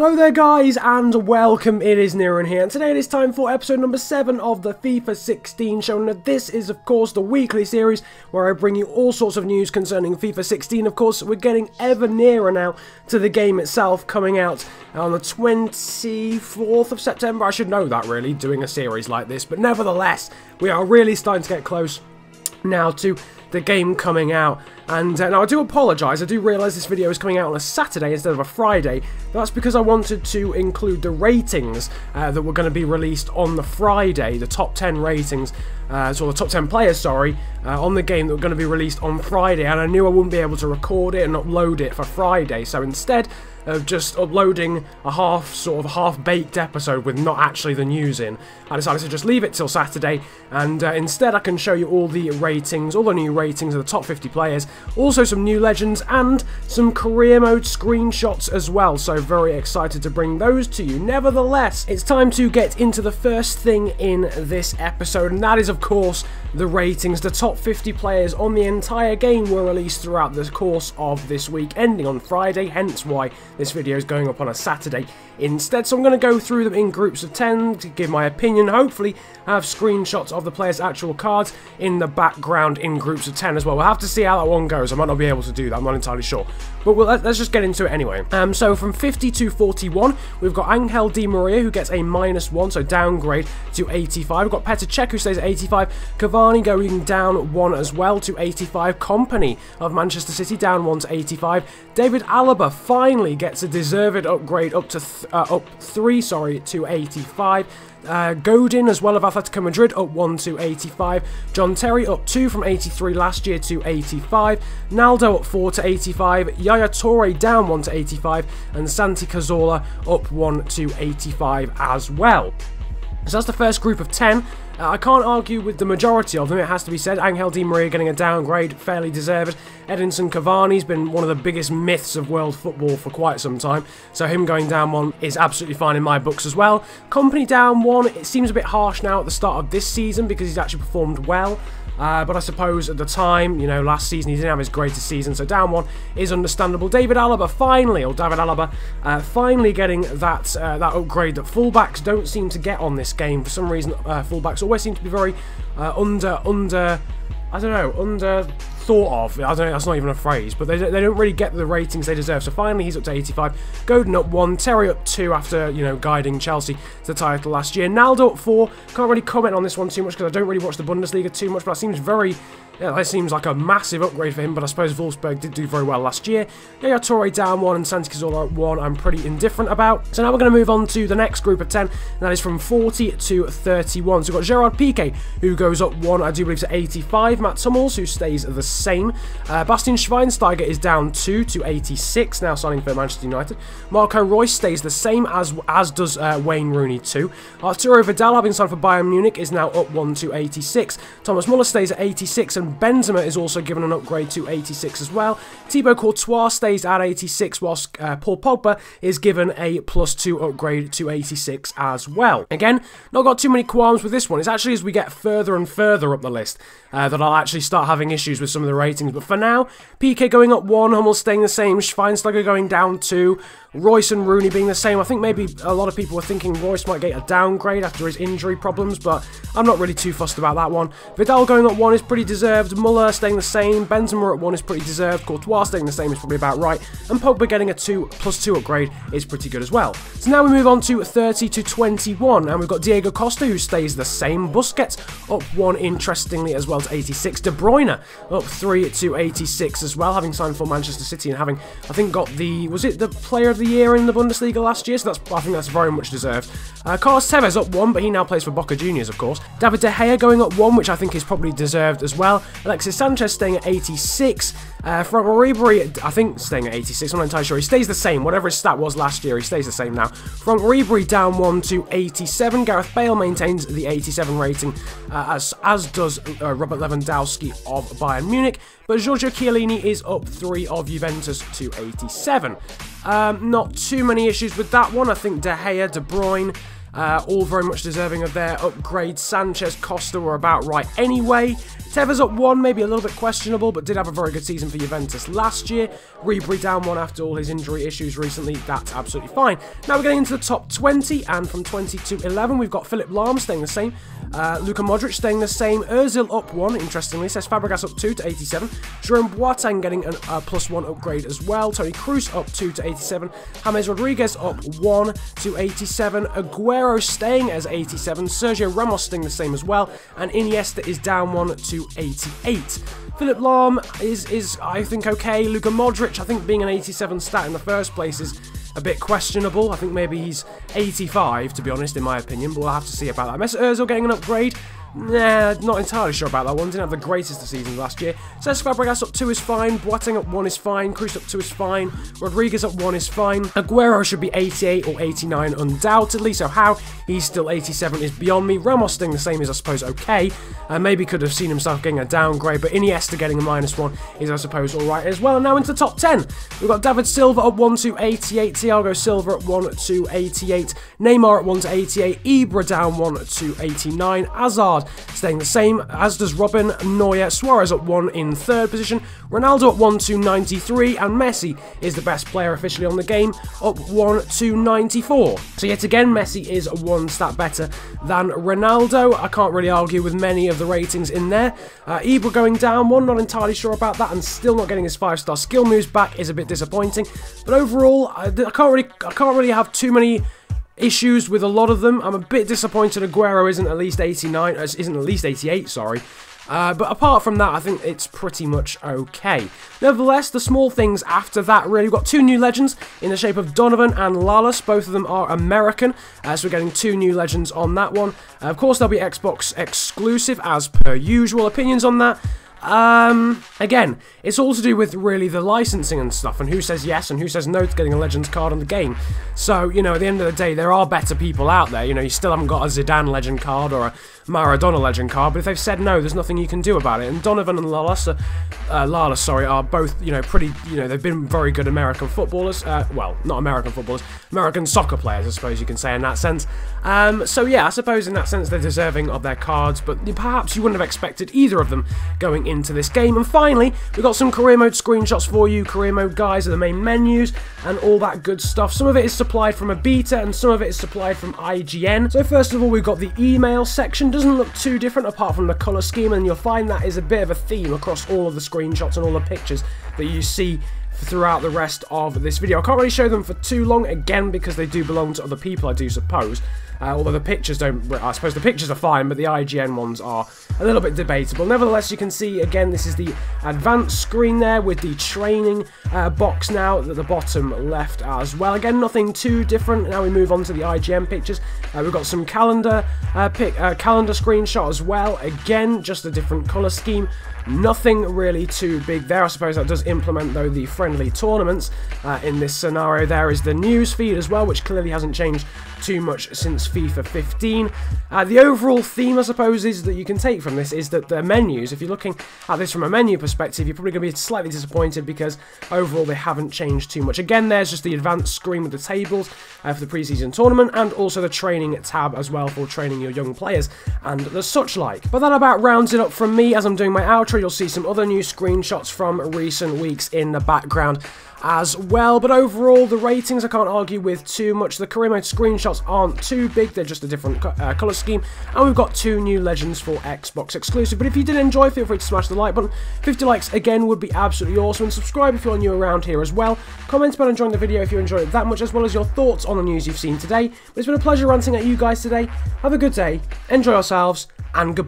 Hello there guys and welcome, it is Niran here, and today it is time for episode number 7 of the FIFA 16 show. Now this is of course the weekly series where I bring you all sorts of news concerning FIFA 16. Of course we're getting ever nearer now to the game itself coming out on the 24th of September. I should know that really, doing a series like this, but nevertheless we are really starting to get close now to the game coming out. And now I do apologise, I do realise this video is coming out on a Saturday instead of a Friday. That's because I wanted to include the ratings that were going to be released on the Friday, the top 10 ratings, so the top 10 players, sorry, on the game that were going to be released on Friday, and I knew I wouldn't be able to record it and upload it for Friday, so instead of just uploading a half-baked episode with not actually the news in, I decided to just leave it till Saturday, and instead I can show you all the ratings, all the new ratings of the top 50 players, also some new legends and some career mode screenshots as well, so very excited to bring those to you. Nevertheless, it's time to get into the first thing in this episode, and that is of course the ratings. The top 50 players on the entire game were released throughout the course of this week, ending on Friday, hence why this video is going up on a Saturday instead. So I'm going to go through them in groups of 10 to give my opinion, hopefully have screenshots of the players' actual cards in the background in groups of 10 as well. We'll have to see how that one goes. I might not be able to do that, I'm not entirely sure. But let's just get into it anyway. So from 50 to 41, we've got Angel Di Maria, who gets a -1, so downgrade to 85. We've got Petr Cech, who stays at 85. Cavani going down 1 as well to 85. Company of Manchester City down 1 to 85. David Alaba finally gets a deserved upgrade up 3 to 85. Godin as well of Atletico Madrid up 1 to 85. John Terry up 2 from 83 last year to 85. Naldo up 4 to 85. Yaya Toure down 1 to 85. And Santi Cazorla up 1 to 85 as well. So that's the first group of 10. I can't argue with the majority of them, it has to be said. Angel Di Maria getting a downgrade, fairly deserved. Edinson Cavani's been one of the biggest myths of world football for quite some time, so him going down 1 is absolutely fine in my books as well. Company down 1, it seems a bit harsh now at the start of this season because he's actually performed well. But I suppose at the time, you know, last season he didn't have his greatest season, so down 1 is understandable. David Alaba finally getting that upgrade that fullbacks don't seem to get on this game. For some reason, fullbacks always seem to be very under thought of. I don't know, that's not even a phrase, but they don't really get the ratings they deserve. So finally he's up to 85. Godin up 1, Terry up 2 after, you know, guiding Chelsea to the title last year. Naldo up 4. Can't really comment on this one too much because I don't really watch the Bundesliga too much, but that seems very... yeah, that seems like a massive upgrade for him, but I suppose Wolfsburg did do very well last year. Yaya Toure down 1 and Santi Cazorla up 1, I'm pretty indifferent about. So now we're going to move on to the next group of 10, and that is from 40 to 31. So we've got Gerard Piqué, who goes up 1, I do believe, to 85. Matt Hummels, who stays the same. Bastian Schweinsteiger is down 2 to 86, now signing for Manchester United. Marco Reus stays the same, as does Wayne Rooney too. Arturo Vidal, having signed for Bayern Munich, is now up 1 to 86. Thomas Muller stays at 86, and Benzema is also given an upgrade to 86 as well. Thibaut Courtois stays at 86, whilst Paul Pogba is given a +2 upgrade to 86 as well. Again, not got too many qualms with this one. It's actually as we get further and further up the list that I'll actually start having issues with some of the ratings. But for now, Piqué going up 1, Hummels staying the same, Schweinsteiger going down 2, Reus and Rooney being the same. I think maybe a lot of people were thinking Reus might get a downgrade after his injury problems, but I'm not really too fussed about that one. Vidal going up 1 is pretty deserved, Muller staying the same, Benzema at 1 is pretty deserved, Courtois staying the same is probably about right, and Pogba getting a +2 upgrade is pretty good as well. So now we move on to 30 to 21, and we've got Diego Costa, who stays the same, Busquets up 1 interestingly as well to 86, De Bruyne up 3 to 86 as well, having signed for Manchester City and having, I think, got the, was it the player of the year in the Bundesliga last year, so I think that's very much deserved. Carlos Tevez up 1, but he now plays for Boca Juniors, of course. David De Gea going up 1, which I think is probably deserved as well. Alexis Sanchez staying at 86. Frank Ribery, I think, staying at 86, I'm not entirely sure. He stays the same, whatever his stat was last year, he stays the same now. Frank Ribery down 1 to 87. Gareth Bale maintains the 87 rating, as does Robert Lewandowski of Bayern Munich. But Giorgio Chiellini is up 3 of Juventus to 87. Not too many issues with that one. I think De Gea, De Bruyne, all very much deserving of their upgrades. Sanchez, Costa were about right anyway. Tevez up 1, maybe a little bit questionable, but did have a very good season for Juventus last year. Ribery down 1 after all his injury issues recently. That's absolutely fine. Now we're getting into the top 20, and from 20 to 11, we've got Philipp Lahm staying the same. Luka Modric staying the same. Ozil up 1, interestingly. Says Fabregas up 2 to 87. Jerome Boateng getting a +1 upgrade as well. Toni Kroos up 2 to 87. James Rodriguez up 1 to 87. Aguero staying as 87. Sergio Ramos staying the same as well. And Iniesta is down 1 to 88. Philipp Lahm is I think okay. Luka Modric, I think being an 87 stat in the first place is a bit questionable. I think maybe he's 85 to be honest in my opinion, but we'll have to see about that. Mesut Ozil getting an upgrade. Nah, not entirely sure about that one. Didn't have the greatest of seasons last year. Cesc Fabregas up 2 is fine. Boateng up 1 is fine. Kroos up 2 is fine. Rodriguez up 1 is fine. Aguero should be 88 or 89 undoubtedly. So how he's still 87 is beyond me. Ramos staying the same is I suppose okay. Maybe could have seen himself getting a downgrade, but Iniesta getting a -1 is I suppose alright as well. And now into the top 10. We've got David Silva up 1 to 88. Thiago Silva up 1 to 88. Neymar at 1 to 88. Ibra down 1 to 89. Hazard staying the same, as does Robin. Neuer, Suarez up 1 in 3rd position, Ronaldo up 1 to 93, and Messi is the best player officially on the game, up 1 to 94. So yet again, Messi is 1 stat better than Ronaldo. I can't really argue with many of the ratings in there. Ibra going down 1, not entirely sure about that, and still not getting his 5-star skill moves back is a bit disappointing. But overall, I can't really have too many issues with a lot of them. I'm a bit disappointed Aguero isn't at least 88, sorry. But apart from that, I think it's pretty much okay. Nevertheless, the small things after that really, we've got 2 new legends in the shape of Donovan and Lalas. Both of them are American, so we're getting 2 new legends on that one. Of course, they'll be Xbox exclusive as per usual. Opinions on that? Again, it's all to do with really the licensing and stuff, and who says yes and who says no to getting a Legends card on the game. So, you know, at the end of the day, there are better people out there. You know, you still haven't got a Zidane Legend card or a Maradona Legend card, but if they've said no, there's nothing you can do about it. And Donovan and Lalas are both, you know, pretty, you know, they've been very good American footballers. Well, not American footballers, American soccer players, I suppose you can say in that sense. So yeah, I suppose in that sense they're deserving of their cards, but perhaps you wouldn't have expected either of them going into this game. And finally, we've got some career mode screenshots for you. Career mode guys are the main menus and all that good stuff. Some of it is supplied from a beta and some of it is supplied from IGN. So first of all, we've got the email section. Doesn't look too different apart from the colour scheme, and you'll find that is a bit of a theme across all of the screenshots and all the pictures that you see throughout the rest of this video. I can't really show them for too long, again, because they do belong to other people, I do suppose. Although the pictures don't, I suppose the pictures are fine, but the IGN ones are a little bit debatable. Nevertheless, you can see, again, this is the advanced screen there with the training box now at the bottom left as well. Again, nothing too different. Now we move on to the IGN pictures. We've got some calendar screenshot as well. Again, just a different colour scheme. Nothing really too big there. I suppose that does implement, though, the friendly tournaments. In this scenario, there is the news feed as well, which clearly hasn't changed too much since FIFA 15. The overall theme, I suppose, is that you can take from this is that the menus, if you're looking at this from a menu perspective, you're probably going to be slightly disappointed because overall they haven't changed too much. Again, there's just the advanced screen with the tables for the preseason tournament, and also the training tab as well for training your young players and the such like. But that about rounds it up from me. As I'm doing my outro, you'll see some other new screenshots from recent weeks in the background as well. But overall, the ratings I can't argue with too much. The career mode screenshots aren't too big, they're just a different colour scheme, and we've got 2 new legends for Xbox exclusive. But if you did enjoy, feel free to smash the like button. 50 likes again would be absolutely awesome, and subscribe if you're new around here as well. Comment about enjoying the video if you enjoyed it that much, as well as your thoughts on the news you've seen today. But it's been a pleasure ranting at you guys today. Have a good day, enjoy yourselves, and goodbye.